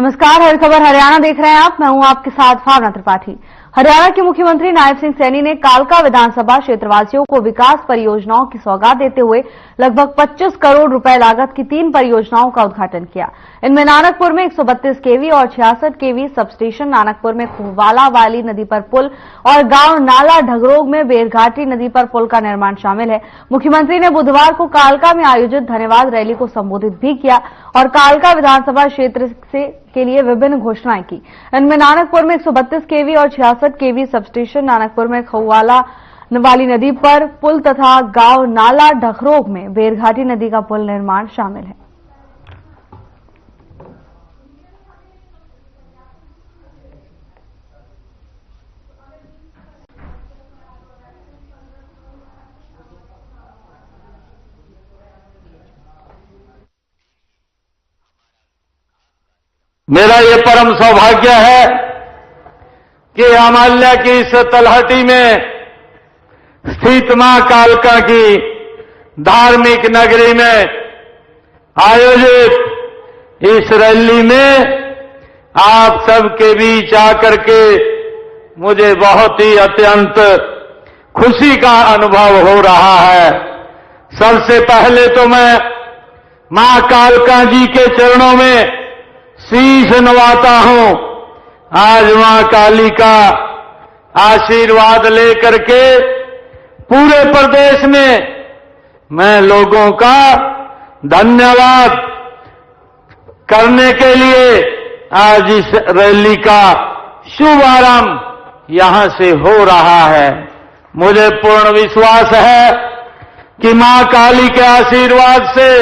नमस्कार, हर खबर हरियाणा देख रहे हैं आप। मैं हूं आपके साथ भावना त्रिपाठी। हरियाणा के मुख्यमंत्री नायब सिंह सैनी ने कालका विधानसभा क्षेत्रवासियों को विकास परियोजनाओं की सौगात देते हुए लगभग 25 करोड़ रुपए लागत की 3 परियोजनाओं का उद्घाटन किया। इनमें नानकपुर में 132 केवी और 66 केवी सब स्टेशन, नानकपुर में खुहवाला वाली नदी पर पुल और गांव नाला ढगरोग में बेरघाटी नदी पर पुल का निर्माण शामिल है। मुख्यमंत्री ने बुधवार को कालका में आयोजित धन्यवाद रैली को संबोधित भी किया और कालका विधानसभा क्षेत्र के लिए विभिन्न घोषणाएं की। इनमें नानकपुर में 132 केवी और 66 केवी सब स्टेशन, नानकपुर में खुहवाला वाली नदी पर पुल तथा गांव नाला ढगरोग में बेरघाटी नदी का पुल निर्माण शामिल है। मेरा ये परम सौभाग्य है कि अमाल्या की इस तलहटी में स्थित मां कालका की धार्मिक नगरी में आयोजित इस रैली में आप सबके बीच आकर के मुझे बहुत ही अत्यंत खुशी का अनुभव हो रहा है। सबसे पहले तो मैं मां कालका जी के चरणों में शीश नवाता हूं। आज मां काली का आशीर्वाद लेकर के पूरे प्रदेश में मैं लोगों का धन्यवाद करने के लिए आज इस रैली का शुभारंभ यहां से हो रहा है। मुझे पूर्ण विश्वास है कि मां काली के आशीर्वाद से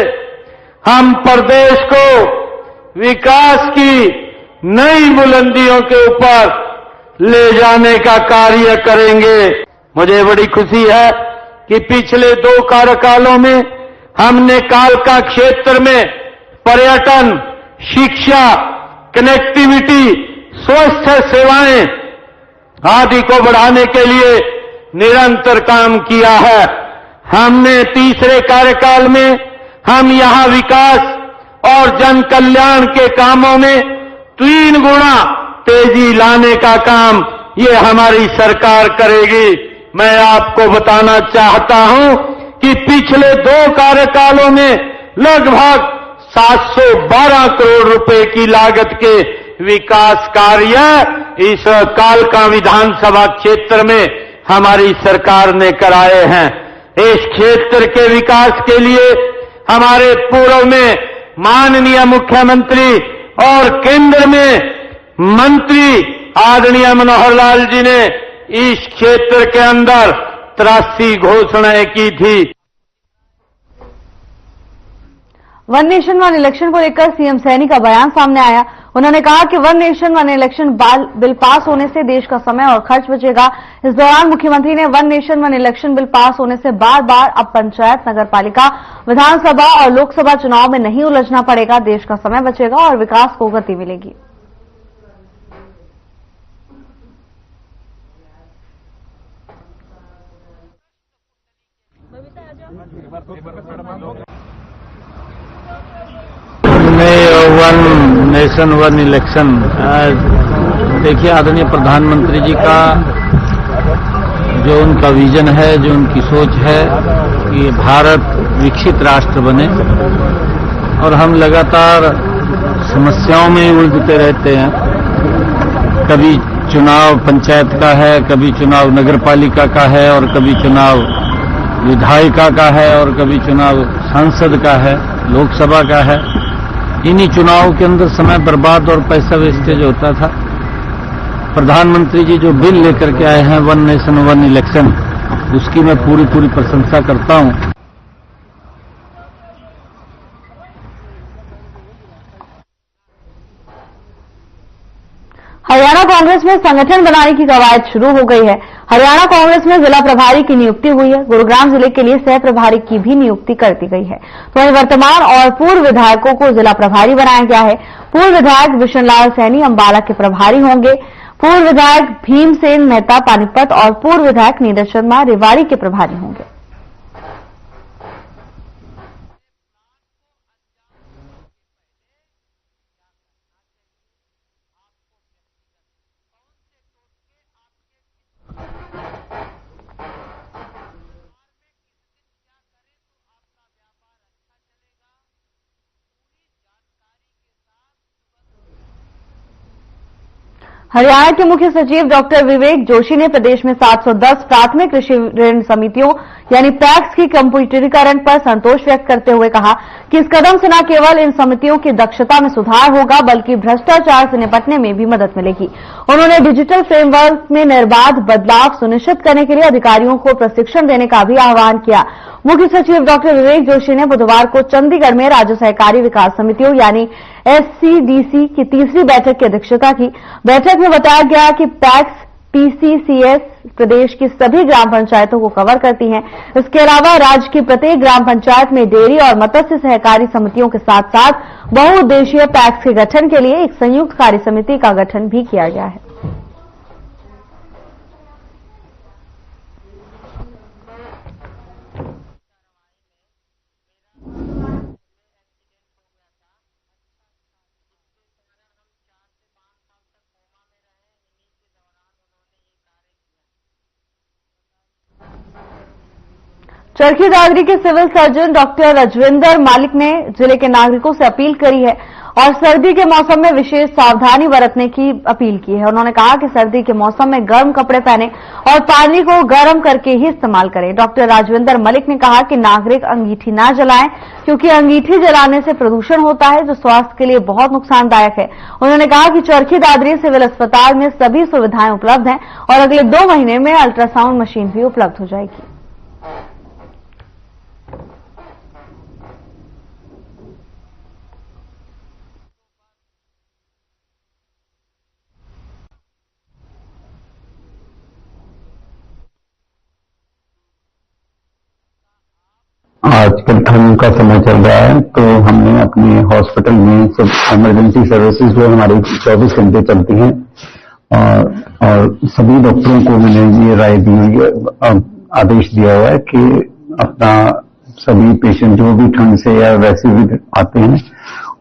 हम प्रदेश को विकास की नई बुलंदियों के ऊपर ले जाने का कार्य करेंगे। मुझे बड़ी खुशी है कि पिछले 2 कार्यकालों में हमने कालका क्षेत्र में पर्यटन, शिक्षा, कनेक्टिविटी, स्वास्थ्य सेवाएं आदि को बढ़ाने के लिए निरंतर काम किया है। हमने तीसरे कार्यकाल में हम यहां विकास और जन कल्याण के कामों में 3 गुना तेजी लाने का काम ये हमारी सरकार करेगी। मैं आपको बताना चाहता हूं कि पिछले 2 कार्यकालों में लगभग 712 करोड़ रुपए की लागत के विकास कार्य इस कालका विधानसभा क्षेत्र में हमारी सरकार ने कराए हैं। इस क्षेत्र के विकास के लिए हमारे पूर्व में माननीय मुख्यमंत्री और केंद्र में मंत्री आदरणीय मनोहर लाल जी ने इस क्षेत्र के अंदर 83 घोषणाएं की थी। वन नेशन वन इलेक्शन को लेकर सीएम सैनी का बयान सामने आया। उन्होंने कहा कि one nation one election bill pass होने से देश का समय और खर्च बचेगा। इस दौरान मुख्यमंत्री ने one nation one election bill pass होने से बार बार अब पंचायत, नगरपालिका, विधानसभा और लोकसभा चुनाव में नहीं उलझना पड़ेगा, देश का समय बचेगा और विकास को गति मिलेगी। वन नेशन वन इलेक्शन, देखिए आदरणीय प्रधानमंत्री जी का जो उनका विजन है, जो उनकी सोच है कि भारत विकसित राष्ट्र बने, और हम लगातार समस्याओं में उलझते रहते हैं। कभी चुनाव पंचायत का है, कभी चुनाव नगरपालिका का है, और कभी चुनाव विधायिका का है, और कभी चुनाव सांसद का है, लोकसभा का है। इन्हीं चुनाव के अंदर समय बर्बाद और पैसा वेस्टेज होता था। प्रधानमंत्री जी जो बिल लेकर के आए हैं वन नेशन वन इलेक्शन, उसकी मैं पूरी प्रशंसा करता हूं। हरियाणा कांग्रेस में संगठन बनाने की कवायद शुरू हो गई है। हरियाणा कांग्रेस में जिला प्रभारी की नियुक्ति हुई है। गुरुग्राम जिले के लिए सह प्रभारी की भी नियुक्ति कर दी गई है। तो वहीं वर्तमान और पूर्व विधायकों को जिला प्रभारी बनाया गया है। पूर्व विधायक बिशन लाल सैनी अंबाला के प्रभारी होंगे। पूर्व विधायक भीमसेन मेहता पानीपत और पूर्व विधायक नीरज शर्मा रेवाड़ी के प्रभारी होंगे। हरियाणा के मुख्य सचिव डॉक्टर विवेक जोशी ने प्रदेश में 710 प्राथमिक कृषि ऋण समितियों यानी पैक्स की कंप्यूटरीकरण पर संतोष व्यक्त करते हुए कहा कि इस कदम से न केवल इन समितियों की दक्षता में सुधार होगा बल्कि भ्रष्टाचार से निपटने में भी मदद मिलेगी। उन्होंने डिजिटल फ्रेमवर्क में निर्बाध बदलाव सुनिश्चित करने के लिए अधिकारियों को प्रशिक्षण देने का भी आह्वान किया। मुख्य सचिव डॉक्टर विवेक जोशी ने बुधवार को चंडीगढ़ में राज्य सहकारी विकास समितियों यानी SCDC की तीसरी बैठक की अध्यक्षता की। बैठक में बताया गया कि पैक्स PCCS प्रदेश की सभी ग्राम पंचायतों को कवर करती हैं। इसके अलावा राज्य की प्रत्येक ग्राम पंचायत में डेयरी और मत्स्य सहकारी समितियों के साथ साथ बहुउद्देशीय पैक्स के गठन के लिए एक संयुक्त कार्य समिति का गठन भी किया गया है। चरखी दादरी के civil surgeon doctor Rajvinder Malik ने जिले के नागरिकों से अपील करी है और सर्दी के मौसम में विशेष सावधानी बरतने की अपील की है। उन्होंने कहा कि सर्दी के मौसम में गर्म कपड़े पहने और पानी को गर्म करके ही इस्तेमाल करें। डॉक्टर राजविंदर मलिक ने कहा कि नागरिक अंगीठी ना जलाएं क्योंकि अंगीठी जलाने से प्रदूषण होता है जो स्वास्थ्य के लिए बहुत नुकसानदायक है। उन्होंने कहा कि चरखी दादरी सिविल अस्पताल में सभी सुविधाएं उपलब्ध हैं और अगले 2 महीने में अल्ट्रासाउंड मशीन भी उपलब्ध हो जाएगी। आजकल ठंड का समय चल रहा है तो हमने अपने हॉस्पिटल में सब इमरजेंसी सर्विसेज जो हमारी 24 घंटे चलती हैं और सभी डॉक्टरों को मैंने ये राय दी हुई है, आदेश दिया हुआ है कि अपना सभी पेशेंट जो भी ठंड से या वैसे भी आते हैं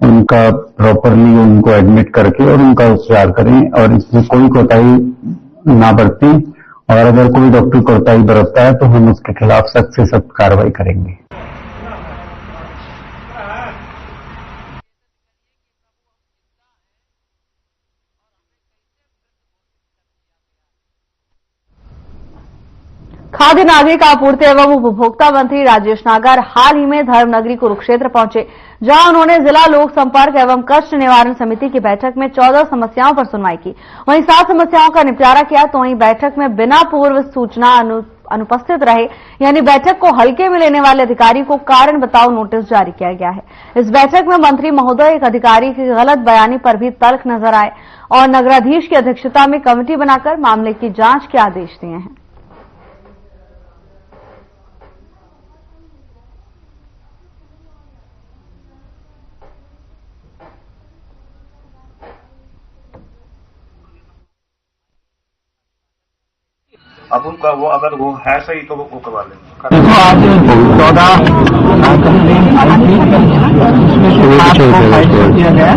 उनका प्रॉपरली उनको एडमिट करके और उनका उपचार करें और इसमें कोई कोताही ना बरतें और अगर कोई डॉक्टर कोताही बरतता है तो हम उसके खिलाफ सख्त से सख्त कार्रवाई करेंगे। खाद्य नागरिक आपूर्ति एवं उपभोक्ता मंत्री राजेश नागर हाल ही में धर्मनगरी कुरुक्षेत्र पहुंचे, जहां उन्होंने जिला लोक संपर्क एवं कष्ट निवारण समिति की बैठक में 14 समस्याओं पर सुनवाई की। वहीं 7 समस्याओं का निपटारा किया तो वहीं बैठक में बिना पूर्व सूचना अनुपस्थित रहे यानी बैठक को हल्के में लेने वाले अधिकारी को कारण बताओ नोटिस जारी किया गया है। इस बैठक में मंत्री महोदय एक अधिकारी की गलत बयानी पर भी तल्ख नजर आए और नगराधीश की अध्यक्षता में कमेटी बनाकर मामले की जांच के आदेश दिए हैं। अब उनका वो अगर वो है सही तो वो करवा लेंगे। देखो आज 14 कंप्लेन आई थी, उसमें से 8 को फाइल किया गया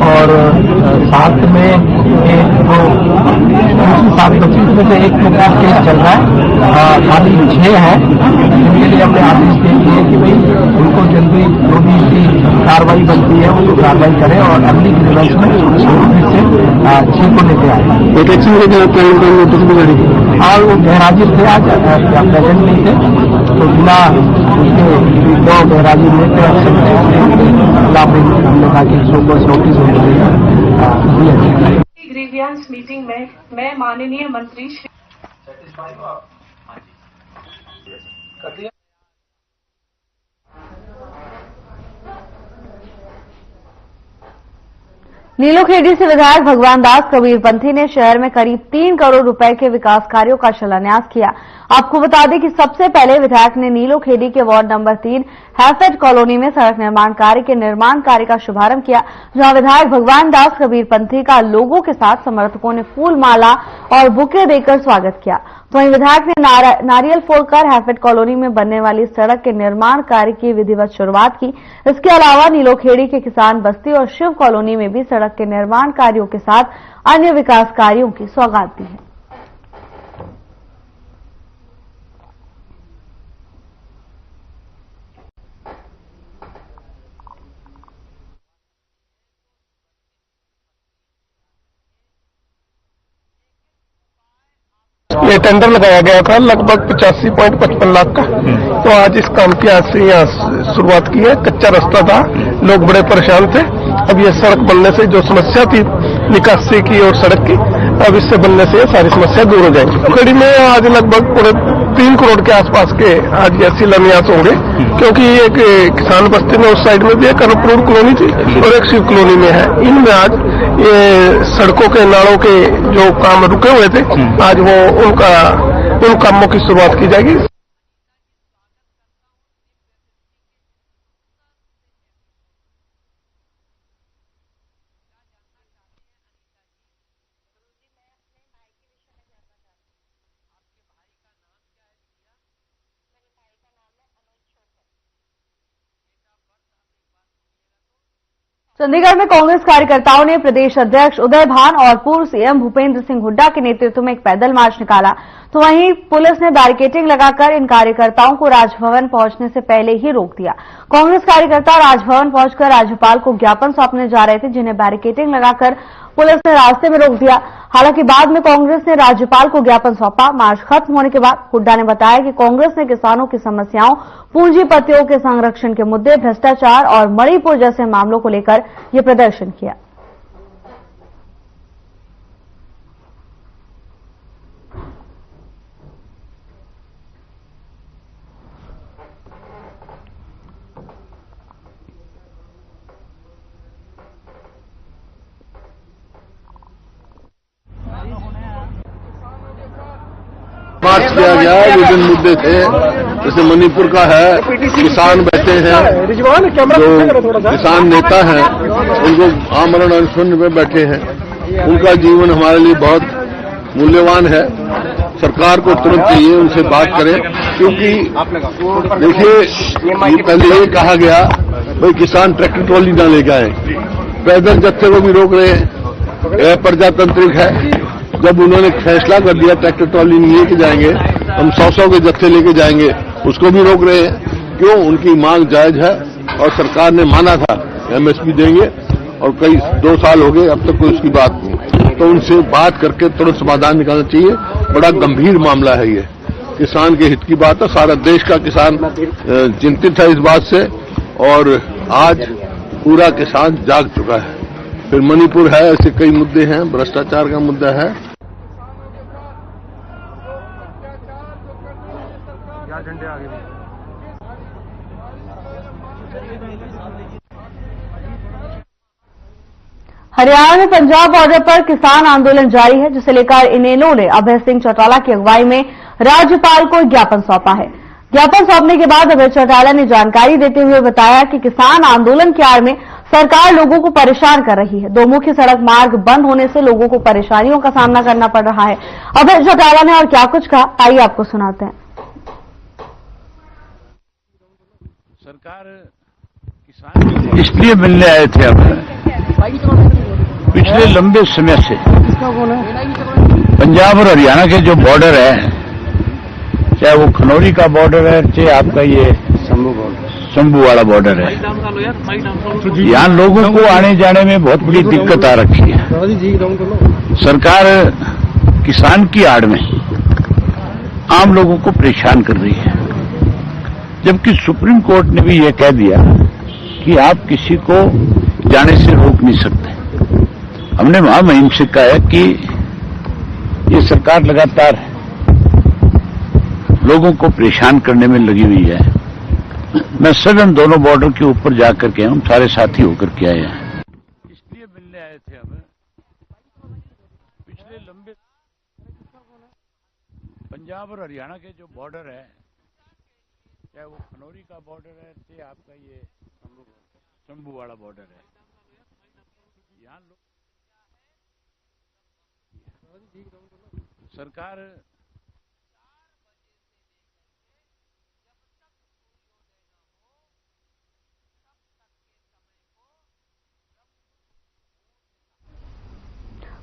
और साथ में एक को 725 में से एक को केस चल रहा है, खाली 6 है जिनके लिए हमने आदेश दे दिए कि भाई उनको जल्दी जो भी कार्रवाई बनती है वो कार्रवाई करें और अगली ग्रीवेंस में से 6 को लेके आए। एक एक्शन नोटिस भी जारी और वो गैरहाजिर थे, आज प्रेजेंट नहीं थे तो बिना उसके 2 गैरहाजिर में तो एक्शन हमने कहा कि इसको बस नोटिस हो गई। ग्रीवियंस मीटिंग में मैं माननीय मंत्री श्री नीलोखेड़ी से विधायक भगवान दास कबीरपंथी ने शहर में करीब 3 करोड़ रुपए के विकास कार्यों का शिलान्यास किया। आपको बता दें कि सबसे पहले विधायक ने नीलोखेड़ी के वार्ड नंबर 3 हैफेड कॉलोनी में सड़क निर्माण कार्य का शुभारंभ किया, जहां विधायक भगवान दास कबीरपंथी का लोगों के साथ समर्थकों ने फूल माला और बुके देकर स्वागत किया। तो वहीं विधायक ने नारियल फोड़कर हैफेड कॉलोनी में बनने वाली सड़क के निर्माण कार्य की विधिवत शुरुआत की। इसके अलावा नीलोखेड़ी के किसान बस्ती और शिव कॉलोनी में भी सड़क के निर्माण कार्यों के साथ अन्य विकास कार्यों की सौगात दी है। ये टेंडर लगाया गया था लगभग 85.55 लाख का। तो आज इस काम की आज से यहाँ शुरुआत की है। कच्चा रास्ता था, लोग बड़े परेशान थे। अब ये सड़क बनने से जो समस्या थी निकासी की और सड़क की, अब इससे बनने से सारी समस्या दूर हो जाएगी। कड़ी में आज लगभग पूरे 3 करोड़ के आसपास के आज ये शिलान्यास होंगे, क्योंकि एक किसान बस्ती में उस साइड में भी एक कर्पूर कॉलोनी थी और एक शिव कॉलोनी में है। इनमें आज ये सड़कों के नालों के जो काम रुके हुए थे, आज वो उन कामों की शुरुआत की जाएगी। चंडीगढ़ में कांग्रेस कार्यकर्ताओं ने प्रदेश अध्यक्ष उदय भान और पूर्व सीएम भूपेंद्र सिंह हुड्डा के नेतृत्व में एक पैदल मार्च निकाला, तो वहीं पुलिस ने बैरिकेडिंग लगाकर इन कार्यकर्ताओं को राजभवन पहुंचने से पहले ही रोक दिया। कांग्रेस कार्यकर्ता राजभवन पहुंचकर राज्यपाल को ज्ञापन सौंपने जा रहे थे, जिन्हें बैरिकेडिंग लगाकर पुलिस ने रास्ते में रोक दिया। हालांकि बाद में कांग्रेस ने राज्यपाल को ज्ञापन सौंपा। मार्च खत्म होने के बाद हुड्डा ने बताया कि कांग्रेस ने किसानों की समस्याओं, पूंजीपतियों के संरक्षण के मुद्दे, भ्रष्टाचार और मणिपुर जैसे मामलों को लेकर यह प्रदर्शन किया। मार्च किया गया, विभिन्न मुद्दे थे, जैसे मणिपुर का है, किसान बैठे हैं, जो किसान नेता हैं उनको आमरण अनशन में बैठे हैं, उनका जीवन हमारे लिए बहुत मूल्यवान है। सरकार को तुरंत चाहिए उनसे बात करें, क्योंकि देखिए पहले ये कहा गया भाई किसान ट्रैक्टर ट्रॉली न लेकर आए, पैदल जत्थे को भी रोक रहे हैं, यह प्रजातांत्रिक है। जब उन्होंने फैसला कर दिया ट्रैक्टर ट्रॉली नहीं लेके जाएंगे, हम 100 के जत्थे लेके जाएंगे, उसको भी रोक रहे हैं। क्यों? उनकी मांग जायज है और सरकार ने माना था एमएसपी देंगे, और कई 2 साल हो गए अब तक कोई उसकी बात नहीं। तो उनसे बात करके तुरंत समाधान निकालना चाहिए। बड़ा गंभीर मामला है ये, किसान के हित की बात है। सारा देश का किसान चिंतित है इस बात से, और आज पूरा किसान जाग चुका है। फिर मणिपुर है, ऐसे कई मुद्दे हैं, भ्रष्टाचार का मुद्दा है। हरियाणा में पंजाब बॉर्डर पर किसान आंदोलन जारी है, जिसे लेकर इनेलो ने अभय सिंह चौटाला की अगुवाई में राज्यपाल को ज्ञापन सौंपा है। ज्ञापन सौंपने के बाद अभय चौटाला ने जानकारी देते हुए बताया कि किसान आंदोलन की आड़ में सरकार लोगों को परेशान कर रही है। 2 मुख्य सड़क मार्ग बंद होने से लोगों को परेशानियों का सामना करना पड़ रहा है। अभय चौटाला ने और क्या कुछ कहा, आइए आपको सुनाते हैं। सरकार किसान इसलिए मिलने आए थे अब पिछले लंबे समय से पंजाब और हरियाणा के जो बॉर्डर है, चाहे वो खनौरी का बॉर्डर है, चाहे आपका ये शंभू वाला बॉर्डर है, यहाँ लोगों को आने जाने में बहुत बड़ी दिक्कत आ रखी है। सरकार किसान की आड़ में आम लोगों को परेशान कर रही है, जबकि सुप्रीम कोर्ट ने भी यह कह दिया कि आप किसी को जाने से रोक नहीं सकते। हमने महामहिम से कहा है कि ये सरकार लगातार लोगों को परेशान करने में लगी हुई है। मैं सघन दोनों बॉर्डर के ऊपर जाकर के हम सारे साथी होकर के आए हैं, इसलिए मिलने आए थे हमें। पिछले लंबे पंजाब और हरियाणा के जो बॉर्डर है, चाहे वो खनौरी का बॉर्डर है, चाहे आपका ये शंभू वाला बॉर्डर है, यहाँ सरकार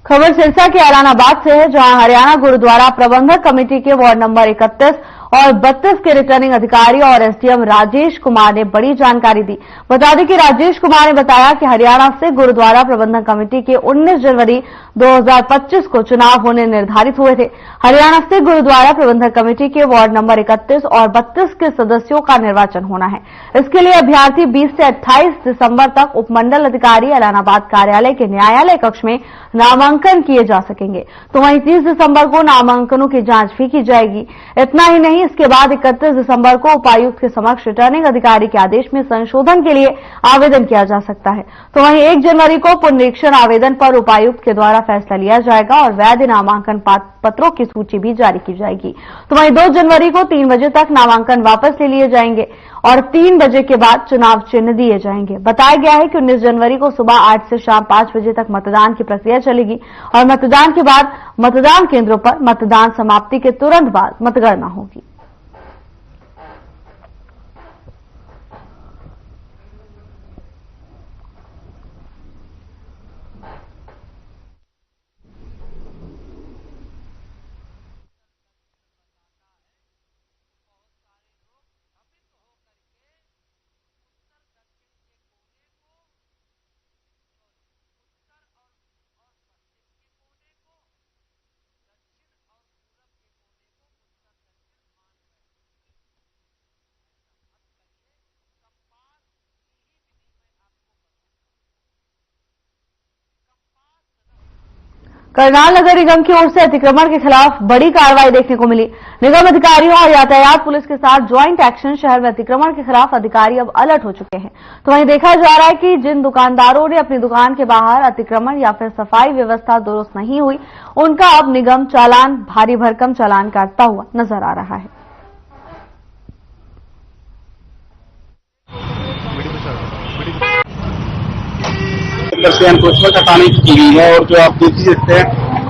खबर सिरसा के ऐलानाबाद से है, जहां हरियाणा गुरुद्वारा प्रबंधक कमेटी के वार्ड नंबर 31 और 32 के रिटर्निंग अधिकारी और एसडीएम राजेश कुमार ने बड़ी जानकारी दी। बता दें कि राजेश कुमार ने बताया कि हरियाणा से गुरुद्वारा प्रबंधक कमेटी के 19 जनवरी 2025 को चुनाव होने निर्धारित हुए थे। हरियाणा स्थित गुरुद्वारा प्रबंधक कमेटी के वार्ड नंबर 31 और 32 के सदस्यों का निर्वाचन होना है। इसके लिए अभ्यर्थी 20 से 28 दिसंबर तक उपमंडल अधिकारी ऐलानाबाद कार्यालय के न्यायालय कक्ष में नामांकन किए जा सकेंगे। तो वहीं 30 दिसंबर को नामांकनों की जांच भी की जाएगी। इतना ही नहीं, इसके बाद 31 दिसंबर को उपायुक्त के समक्ष रिटर्निंग अधिकारी के आदेश में संशोधन के लिए आवेदन किया जा सकता है। तो वहीं 1 जनवरी को पुनरीक्षण आवेदन पर उपायुक्त के द्वारा फैसला लिया जाएगा और वैध नामांकन पत्रों की सूची भी जारी की जाएगी। तो वहीं 2 जनवरी को 3 बजे तक नामांकन वापस ले लिए जाएंगे और 3 बजे के बाद चुनाव चिन्ह दिए जाएंगे। बताया गया है कि 19 जनवरी को सुबह 8 से शाम 5 बजे तक मतदान की प्रक्रिया चलेगी और मतदान के बाद मतदान केंद्रों पर मतदान समाप्ति के तुरंत बाद मतगणना होगी। करनाल नगर निगम की ओर से अतिक्रमण के खिलाफ बड़ी कार्रवाई देखने को मिली। निगम अधिकारियों और यातायात पुलिस के साथ ज्वाइंट एक्शन। शहर में अतिक्रमण के खिलाफ अधिकारी अब अलर्ट हो चुके हैं। तो वहीं देखा जा रहा है कि जिन दुकानदारों ने अपनी दुकान के बाहर अतिक्रमण या फिर सफाई व्यवस्था दुरुस्त नहीं हुई, उनका अब निगम चालान, भारी भरकम चालान काटता हुआ नजर आ रहा है। से एनक्रोचमेंट हटाने की गई है और जो आप देख ही सकते हैं,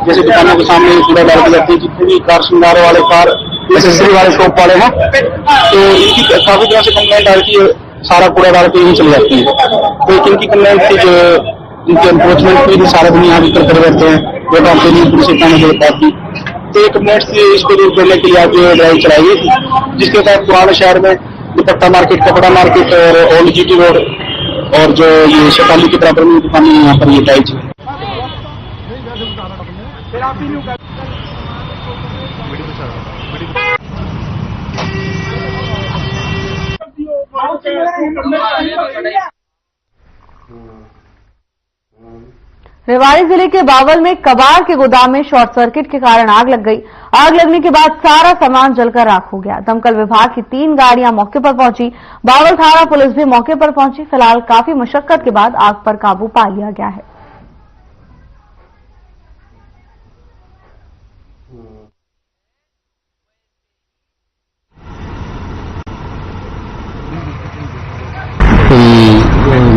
जैसे दुकानों के सामने कूड़ा डाल दी जाती है, जितने भी कार श्रृंगार वाले, कार एसेसरी वाले शॉप वाले हैं, तो इनकी काफी तरह से कंप्लेंट आ रही है, सारा कूड़ा डाल के यहीं चली जाती है। तो इनकी कंप्लेंट थी जो इनके एनक्रोचमेंट के लिए सारा दिन यहाँ करते रहते हैं, जो काम के लिए पुलिस थाने के पास थी। तो एक कंप्लेंट से इसको दूर करने के लिए आज ड्राइव चलाई गई थी, जिसके तहत पुराने शहर में दुपट्टा मार्केट, कपड़ा मार्केट और ओल्ड जीटी रोड और जो ये शताली के बराबर में दुकानें यहाँ पर ये ड्राइव चली। रेवाड़ी जिले के बावल में कबाड़ के गोदाम में शॉर्ट सर्किट के कारण आग लग गई। आग लगने के बाद सारा सामान जलकर राख हो गया। दमकल विभाग की 3 गाड़ियां मौके पर पहुंची। बावल थाना पुलिस भी मौके पर पहुंची। फिलहाल काफी मशक्कत के बाद आग पर काबू पा लिया गया है।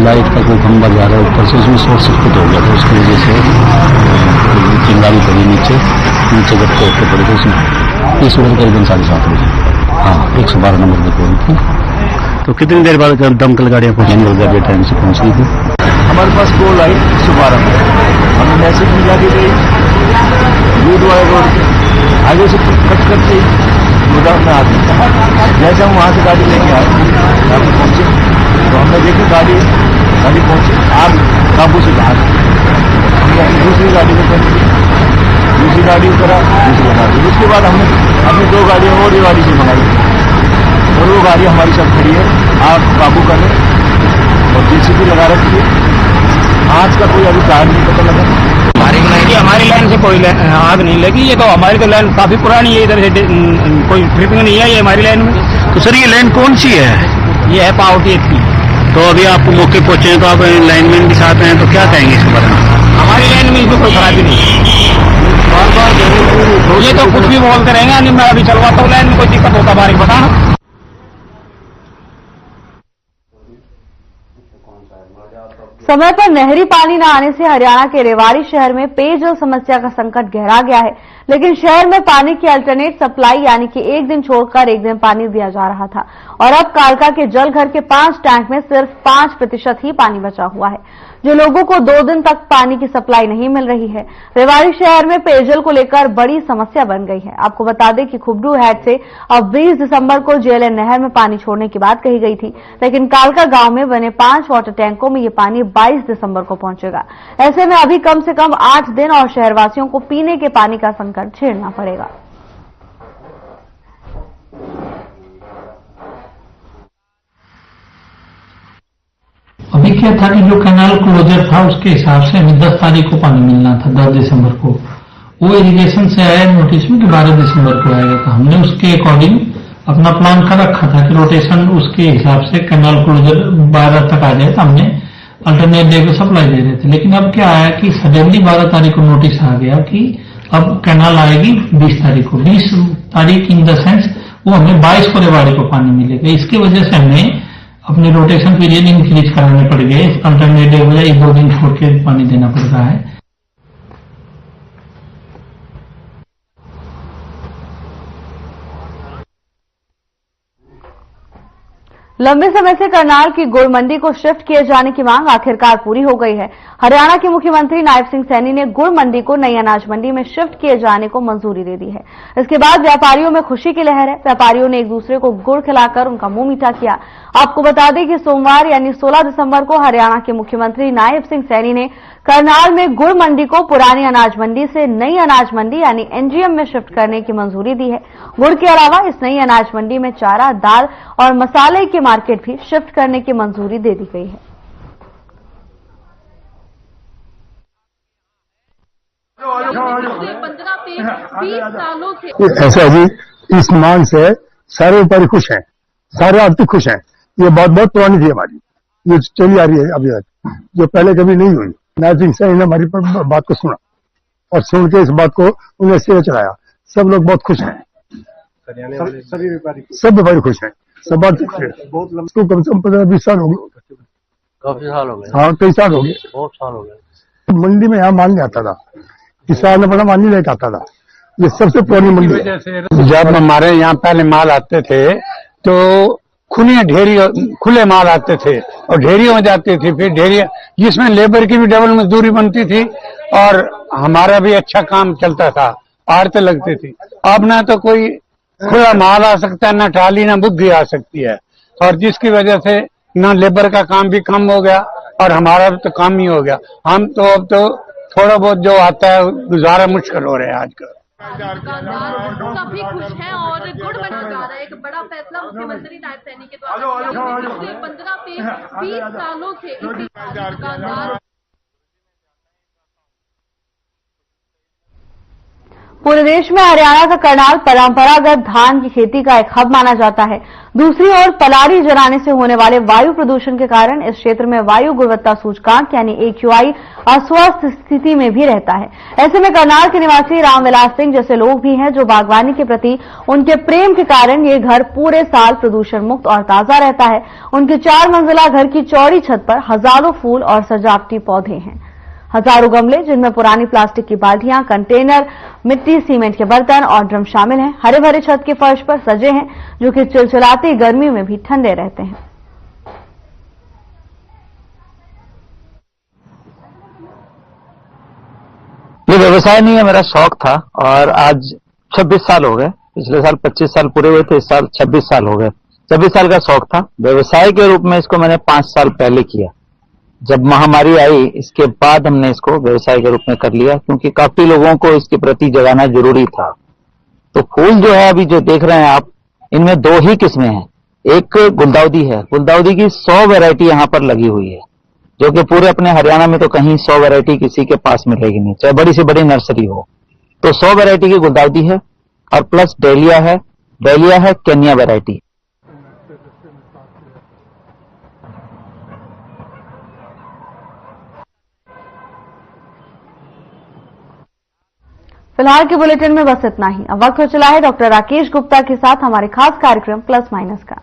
लाइट का कोई खंभा जा रहा है ऊपर से, उसमें शॉर्ट सर्किट हो गया था, उसकी वजह से चिंगारी पड़ी नीचे गट्टे होते पड़े थे उसमें। ये सुबह करीबन 7:30 बजे, हाँ 112 नंबर की कॉल थी। तो कितनी देर बाद दमकल गाड़ियाँ पहुँचने गाड़ी टाइम से पहुँच गई थी? हमारे पास कॉल आई 12 में, हमें मैसेज मिला दी गई दूध वाले रोड के आगे से कट करके गोदाम में आ गई। जैसे हम वहाँ से गाड़ी लेके आए, यहाँ पर पहुँचे तो हमने देखी गाड़ी पहुंची, आग काबू से बाहर। हमने अपनी दूसरी गाड़ी को बंद की, दूसरी गाड़ी करा, दूसरी बना दी। उसके बाद हमने अपनी 2 गाड़ियां और रेवाड़ी से मंगाई और वो गाड़ी हमारी सब खड़ी है, आग काबू करने और जेसीबी लगा रखी है। आज का कोई अभी कारण नहीं पता लगा। हमारी लाइन से कोई आग नहीं लगी, ये तो हमारी तो लाइन काफी पुरानी है, इधर से कोई ट्रिपिंग नहीं है ये हमारी लाइन में। तो सर ये लाइन कौन सी है? ये है पावटी की। तो अभी आप मौके पहुंचे तो आप लाइनमैन के साथ हैं, तो क्या कहेंगे इसके बारे में? हमारी लाइन में इसमें कोई खराबी नहीं है, बार ये तो कुछ भी बोलते रहेंगे। मैं अभी चलवाता हूँ लाइन में, कोई दिक्कत होता बारीक बताना। समय पर नहरी पानी न आने से हरियाणा के रेवाड़ी शहर में पेयजल समस्या का संकट गहरा गया है। लेकिन शहर में पानी की अल्टरनेट सप्लाई यानी कि एक दिन छोड़कर एक दिन पानी दिया जा रहा था और अब कालका के जलघर के 5 टैंक में सिर्फ 5% ही पानी बचा हुआ है, जो लोगों को 2 दिन तक पानी की सप्लाई नहीं मिल रही है। रेवाड़ी शहर में पेयजल को लेकर बड़ी समस्या बन गई है। आपको बता दें कि खुबरू हैड से अब 20 दिसंबर को जेएलएन नहर में पानी छोड़ने की बात कही गई थी, लेकिन कालका गांव में बने 5 वाटर टैंकों में ये पानी 22 दिसंबर को पहुंचेगा। ऐसे में अभी कम से कम 8 दिन और शहरवासियों को पीने के पानी का संकट झेलना पड़ेगा। अभी क्या था कि जो कैनाल क्लोजर था उसके हिसाब से हमें 10 तारीख को पानी मिलना था, 10 दिसंबर को। वो इरिगेशन से आया नोटिस में कि 12 दिसंबर को आएगा, तो हमने उसके अकॉर्डिंग अपना प्लान कर रखा था कि रोटेशन उसके हिसाब से कैनाल क्लोजर 12 तक आ जाए, तो हमने अल्टरनेट डे को सप्लाई दे रहे थे। लेकिन अब क्या आया कि सडनली 12 तारीख को नोटिस आ गया कि अब कैनाल आएगी 20 तारीख को। 20 तारीख इन द सेंस वो हमें 22 को रेवाड़ी को पानी मिलेगा। इसकी वजह से हमें अपनी रोटेशन पीरियड इंक्रीज कराने पड़ गए। अल्टरनेट डे हो जाए 1-2 दिन छोड़ के पानी देना पड़ रहा है। लंबे समय से करनाल की गुड़ मंडी को शिफ्ट किए जाने की मांग आखिरकार पूरी हो गई है। हरियाणा के मुख्यमंत्री नायब सिंह सैनी ने गुड़ मंडी को नई अनाज मंडी में शिफ्ट किए जाने को मंजूरी दे दी है। इसके बाद व्यापारियों में खुशी की लहर है। व्यापारियों ने एक दूसरे को गुड़ खिलाकर उनका मुंह मीठा किया। आपको बता दें कि सोमवार यानी 16 दिसंबर को हरियाणा के मुख्यमंत्री नायब सिंह सैनी ने करनाल में गुड़ मंडी को पुरानी अनाज मंडी से नई अनाज मंडी यानी एनजीएम में शिफ्ट करने की मंजूरी दी है। गुड़ के अलावा इस नई अनाज मंडी में चारा, दाल और मसाले की मार्केट भी शिफ्ट करने की मंजूरी दे दी गई है। ऐसा जी, इस मांग से सारे व्यापारी खुश हैं, सारे आर्थिक खुश हैं। ये बहुत पुरानी थी हमारी, ये चली आ रही है अभी तक, जो पहले कभी नहीं हुई। नायब सिंह सैनी ने हमारी बात को सुना और सुन के इस बात को उन्हें सिरे चढ़ाया। सब लोग बहुत खुश हैं, सब व्यापारी खुश हैं, सब बात खुश है। इसको कम से कम 15-20 साल हो गए, काफी साल हो गए। हाँ, कई साल हो गए, बहुत साल हो गए। मंडी में यहाँ माल नहीं आता था, किसान ने अपना माल नहीं लेकर आता था। ये सबसे पुरानी मंडी है। जब हमारे यहाँ पहले माल आते थे तो खुले माल आते थे और ढेरियों में जाती थी। फिर ढेरिया जिसमें लेबर की भी डबल मजदूरी बनती थी और हमारा भी अच्छा काम चलता था, आड़तें लगती थी। अब ना तो कोई खुला माल आ सकता है, ना ट्राली ना बुग्गी आ सकती है, और जिसकी वजह से ना लेबर का काम भी कम हो गया और हमारा भी तो काम ही हो गया। हम तो अब तो थोड़ा बहुत जो आता है गुजारा मुश्किल हो रहा है आजकल। सभी खुश हैं और गुड़ मंडी जा रहा है। एक बड़ा फैसला मुख्यमंत्री नायब सैनी के द्वारा पिछले 15 से 20 सालों से इसी दुकानदार। पूरे देश में हरियाणा का करनाल परंपरागत धान की खेती का एक हब माना जाता है। दूसरी ओर पलाड़ी जलाने से होने वाले वायु प्रदूषण के कारण इस क्षेत्र में वायु गुणवत्ता सूचकांक यानी AQI अस्वस्थ स्थिति में भी रहता है। ऐसे में करनाल के निवासी रामविलास सिंह जैसे लोग भी हैं जो बागवानी के प्रति उनके प्रेम के कारण ये घर पूरे साल प्रदूषण मुक्त और ताजा रहता है। उनके 4 मंजिला घर की चौड़ी छत पर हजारों फूल और सजावटी पौधे हैं। हजारों गमले जिनमें पुरानी प्लास्टिक की बाल्टियां, कंटेनर, मिट्टी, सीमेंट के बर्तन और ड्रम शामिल हैं। हरे भरे छत के फर्श पर सजे हैं जो कि चिलचिलाती गर्मी में भी ठंडे रहते हैं। ये व्यवसाय नहीं है, मेरा शौक था और आज 26 साल हो गए। पिछले साल 25 साल पूरे हुए थे, इस साल 26 साल हो गए। 26 साल का शौक था। व्यवसाय के रूप में इसको मैंने 5 साल पहले किया। जब महामारी आई इसके बाद हमने इसको व्यवसाय के रूप में कर लिया, क्योंकि काफी लोगों को इसके प्रति जगाना जरूरी था। तो फूल जो है अभी जो देख रहे हैं आप, इनमें 2 ही किस्में हैं। एक गुलदाउदी है, गुलदाउदी की 100 वैरायटी यहाँ पर लगी हुई है, जो कि पूरे अपने हरियाणा में तो कहीं 100 वैरायटी किसी के पास मिलेगी नहीं, चाहे बड़ी से बड़ी नर्सरी हो। तो 100 वैरायटी की गुलदाउदी है और प्लस डेलिया है। डेलिया है केन्या वैरायटी। फिलहाल के बुलेटिन में बस इतना ही। अब वक्त हो चला है डॉक्टर राकेश गुप्ता के साथ हमारे खास कार्यक्रम प्लस माइनस का।